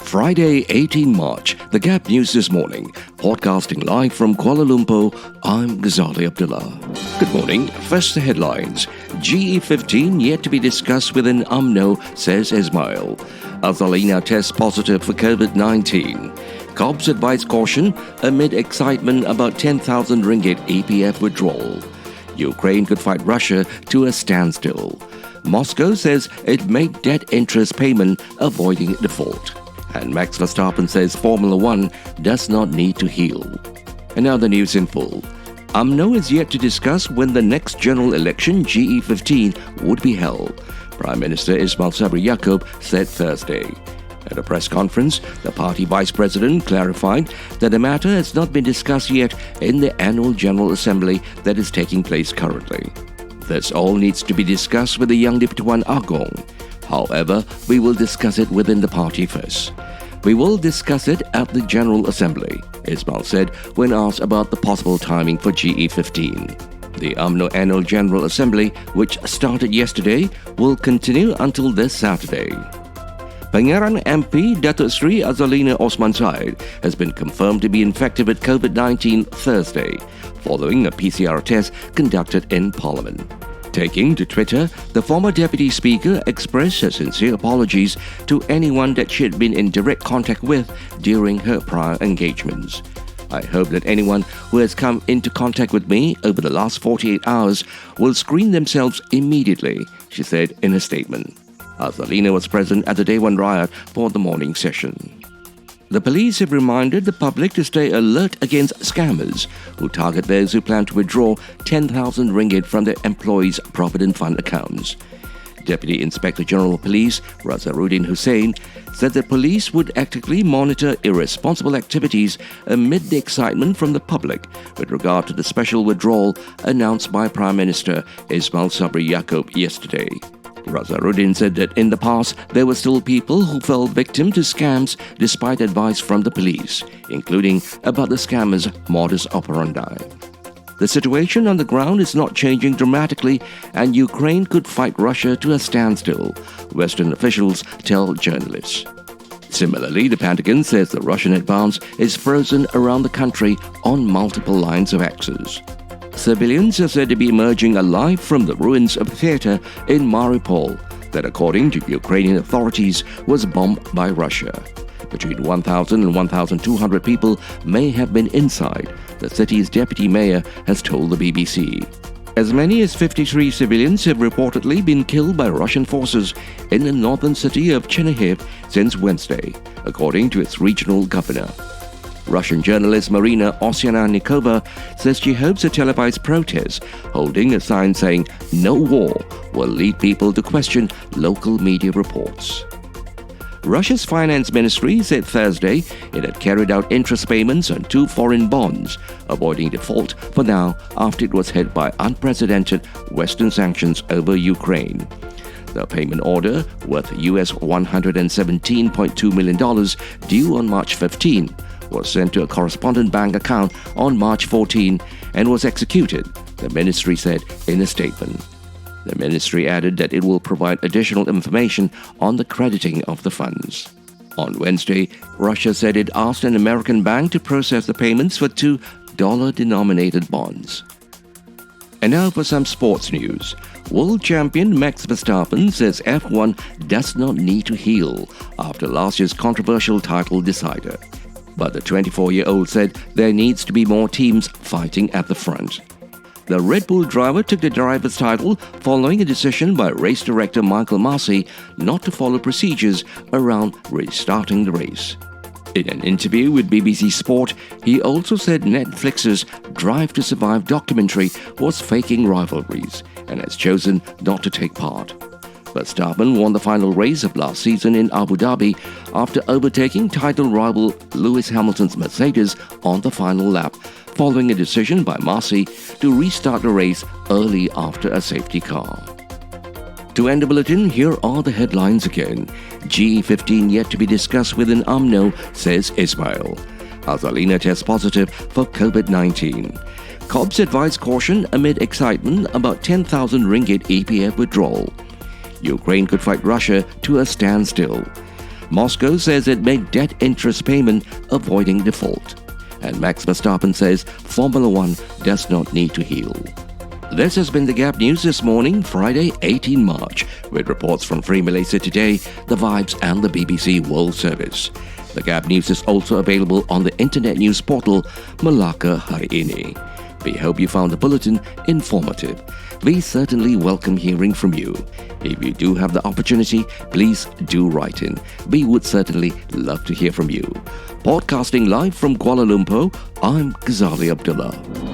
Friday, 18 March, The Gap News This Morning. Podcasting live from Kuala Lumpur, I'm Ghazali Abdullah. Good morning. First, the headlines. GE15 yet to be discussed within Umno, says Ismail. Azalina tests positive for COVID-19. Cops advise caution amid excitement about 10,000 ringgit EPF withdrawal. Ukraine could fight Russia to a standstill. Moscow says it made debt interest payment avoiding default. And Max Verstappen says Formula One does not need to heal. And now the news in full. Umno is yet to discuss when the next general election, GE15, would be held, Prime Minister Ismail Yaakob said Thursday. At a press conference, the party vice president clarified that the matter has not been discussed yet in the annual General Assembly that is taking place currently. This all needs to be discussed with the young Deputy Wan Agong. However, we will discuss it within the party first. We will discuss it at the General Assembly, Ismail said when asked about the possible timing for GE15. The Umno Annual General Assembly, which started yesterday, will continue until this Saturday. Pangeran MP Datuk Sri Azalina Osman Said has been confirmed to be infected with COVID-19 Thursday, following a PCR test conducted in Parliament. Taking to Twitter, the former Deputy Speaker expressed her sincere apologies to anyone that she had been in direct contact with during her prior engagements. I hope that anyone who has come into contact with me over the last 48 hours will screen themselves immediately, she said in a statement. Azalina was present at the Day 1 riot for the morning session. The police have reminded the public to stay alert against scammers who target those who plan to withdraw 10,000 ringgit from their employees' Provident Fund accounts. Deputy Inspector General of Police Razaruddin Hussain said the police would actively monitor irresponsible activities amid the excitement from the public with regard to the special withdrawal announced by Prime Minister Ismail Yaakob yesterday. Razaruddin said that in the past, there were still people who fell victim to scams despite advice from the police, including about the scammers' modus operandi. The situation on the ground is not changing dramatically, and Ukraine could fight Russia to a standstill, Western officials tell journalists. Similarly, the Pentagon says the Russian advance is frozen around the country on multiple lines of access. Civilians are said to be emerging alive from the ruins of a theatre in Mariupol that, according to Ukrainian authorities, was bombed by Russia. Between 1,000 and 1,200 people may have been inside, the city's deputy mayor has told the BBC. As many as 53 civilians have reportedly been killed by Russian forces in the northern city of Chernihiv since Wednesday, according to its regional governor. Russian journalist Marina Osyana-Nikova says she hopes a televised protest holding a sign saying "No War" will lead people to question local media reports. Russia's finance ministry said Thursday it had carried out interest payments on 2 foreign bonds, avoiding default for now after it was hit by unprecedented Western sanctions over Ukraine. The payment order, worth US $117.2 million, due on March 15, was sent to a correspondent bank account on March 14 and was executed, the ministry said in a statement. The ministry added that it will provide additional information on the crediting of the funds. On Wednesday, Russia said it asked an American bank to process the payments for 2 dollar-denominated bonds. And now for some sports news. World champion Max Verstappen says F1 does not need to heal after last year's controversial title decider. But the 24-year-old said there needs to be more teams fighting at the front. The Red Bull driver took the driver's title following a decision by race director Michael Masi not to follow procedures around restarting the race. In an interview with BBC Sport, he also said Netflix's Drive to Survive documentary was faking rivalries and has chosen not to take part. Verstappen won the final race of last season in Abu Dhabi after overtaking title rival Lewis Hamilton's Mercedes on the final lap, following a decision by Masi to restart the race early after a safety car. To end the bulletin, here are the headlines again. GE15 yet to be discussed within Umno, says Ismail. Azalina tests positive for COVID-19. Cops advise caution amid excitement about 10,000 ringgit EPF withdrawal. Ukraine could fight Russia to a standstill. Moscow says it made debt interest payment avoiding default. And Max Verstappen says Formula One does not need to heal. This has been the Gap News this morning, Friday, 18 March, with reports from Free Malaysia Today, The Vibes and the BBC World Service. The Gap News is also available on the internet news portal Melaka Hari Ini. We hope you found the bulletin informative. We certainly welcome hearing from you. If you do have the opportunity, please do write in. We would certainly love to hear from you. Podcasting live from Kuala Lumpur, I'm Ghazali Abdullah.